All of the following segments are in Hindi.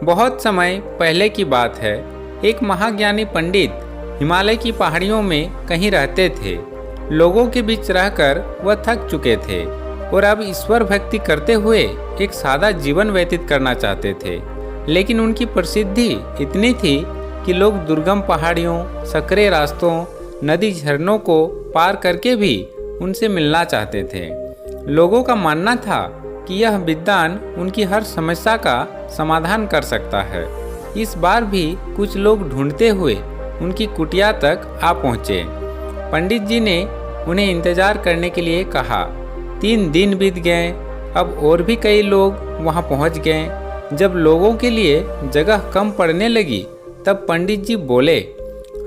बहुत समय पहले की बात है। एक महाज्ञानी पंडित हिमालय की पहाड़ियों में कहीं रहते थे। लोगों के बीच रहकर वह थक चुके थे और अब ईश्वर भक्ति करते हुए एक सादा जीवन व्यतीत करना चाहते थे। लेकिन उनकी प्रसिद्धि इतनी थी कि लोग दुर्गम पहाड़ियों, सकरे रास्तों, नदी झरनों को पार करके भी उनसे मिलना चाहते थे। लोगों का मानना था कि यह विद्वान उनकी हर समस्या का समाधान कर सकता है। इस बार भी कुछ लोग ढूंढते हुए उनकी कुटिया तक आ पहुँचे। पंडित जी ने उन्हें इंतजार करने के लिए कहा। 3 दिन बीत गए। अब और भी कई लोग वहां पहुंच गए। जब लोगों के लिए जगह कम पड़ने लगी तब पंडित जी बोले,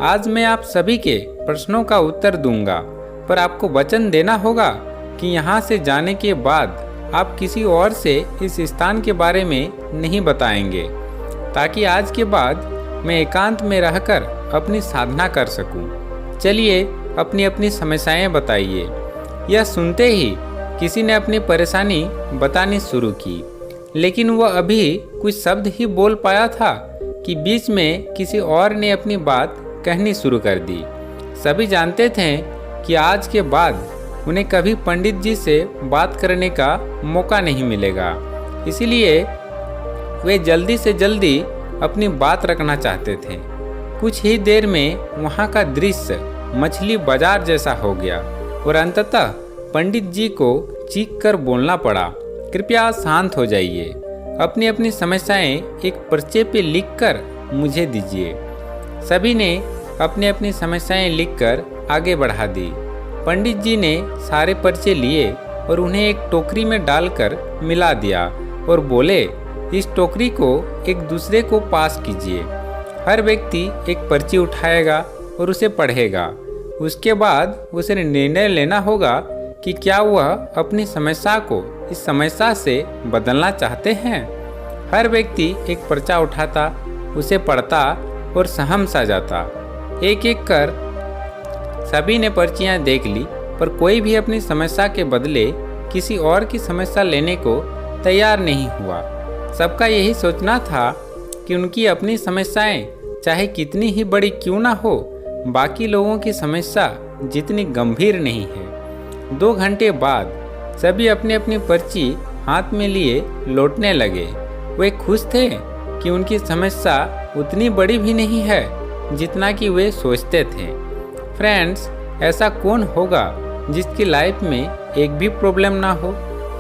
आज मैं आप सभी के प्रश्नों का उत्तर दूंगा, पर आपको वचन देना होगा कि यहाँ से जाने के बाद आप किसी और से इस स्थान के बारे में नहीं बताएंगे, ताकि आज के बाद मैं एकांत में रहकर अपनी साधना कर सकूं। चलिए अपनी अपनी समस्याएं बताइए। यह सुनते ही किसी ने अपनी परेशानी बतानी शुरू की, लेकिन वह अभी कुछ शब्द ही बोल पाया था कि बीच में किसी और ने अपनी बात कहनी शुरू कर दी। सभी जानते थे कि आज के बाद उन्हें कभी पंडित जी से बात करने का मौका नहीं मिलेगा। इसीलिए वे जल्दी से जल्दी अपनी बात रखना चाहते थे। कुछ ही देर में वहाँ का दृश्य मछली बाजार जैसा हो गया और अंततः पंडित जी को चीख कर बोलना पड़ा, कृपया शांत हो जाइए। अपनी अपनी समस्याएं एक पर्चे पे लिखकर मुझे दीजिए। सभी ने अपनी अपनी समस्याएं लिखकर आगे बढ़ा दी। पंडित जी ने सारे पर्चे लिए और उन्हें एक टोकरी में डालकर मिला दिया और बोले, इस टोकरी को एक दूसरे को पास कीजिए। हर व्यक्ति एक पर्ची उठाएगा और उसे पढ़ेगा। उसके बाद उसे निर्णय लेना होगा कि क्या वह अपनी समस्या को इस समस्या से बदलना चाहते हैं। हर व्यक्ति एक पर्चा उठाता, उसे पढ़ता और सहम सा जाता। एक एक कर सभी ने पर्चियां देख ली, पर कोई भी अपनी समस्या के बदले किसी और की समस्या लेने को तैयार नहीं हुआ। सबका यही सोचना था कि उनकी अपनी समस्याएं चाहे कितनी ही बड़ी क्यों ना हो, बाकी लोगों की समस्या जितनी गंभीर नहीं है। 2 घंटे बाद सभी अपनी अपनी पर्ची हाथ में लिए लौटने लगे। वे खुश थे कि उनकी समस्या उतनी बड़ी भी नहीं है जितना कि वे सोचते थे। फ्रेंड्स, ऐसा कौन होगा जिसकी लाइफ में एक भी प्रॉब्लम ना हो।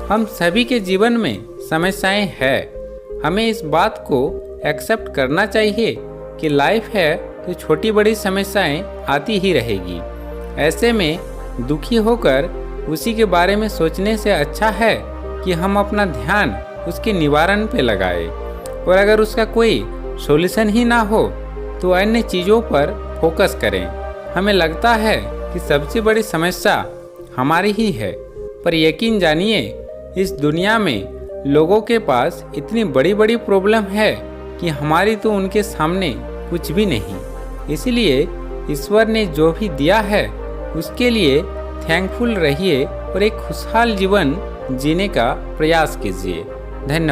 हम सभी के जीवन में समस्याएं हैं। हमें इस बात को एक्सेप्ट करना चाहिए कि लाइफ है तो छोटी बड़ी समस्याएं आती ही रहेगी। ऐसे में दुखी होकर उसी के बारे में सोचने से अच्छा है कि हम अपना ध्यान उसके निवारण पे लगाएं, और अगर उसका कोई सॉल्यूशन ही ना हो तो अन्य चीज़ों पर फोकस करें। हमें लगता है कि सबसे बड़ी समस्या हमारी ही है, पर यकीन जानिए इस दुनिया में लोगों के पास इतनी बड़ी बड़ी प्रॉब्लम है कि हमारी तो उनके सामने कुछ भी नहीं। इसलिए ईश्वर ने जो भी दिया है उसके लिए थैंकफुल रहिए और एक खुशहाल जीवन जीने का प्रयास कीजिए। धन्यवाद।